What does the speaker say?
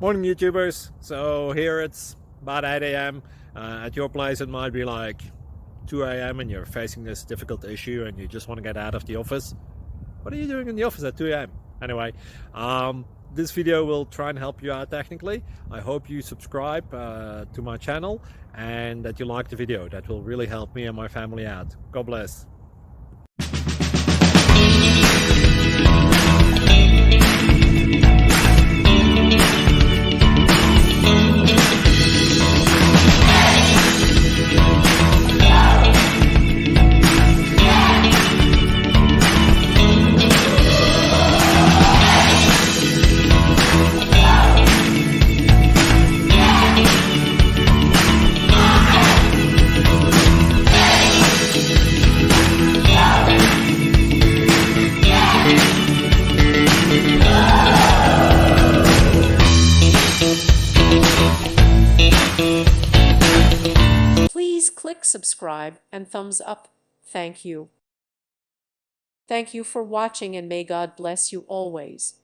Morning YouTubers. So here it's about 8 a.m. At your place it might be like 2 a.m. and you're facing this difficult issue and you just want to get out of the office. What are you doing in the office at 2 a.m.? Anyway, this video will try and help you out technically. I hope you subscribe to my channel and that you like the video. That will really help me and my family out. God bless. Please click subscribe and thumbs up. Thank you. Thank you for watching and may God bless you always.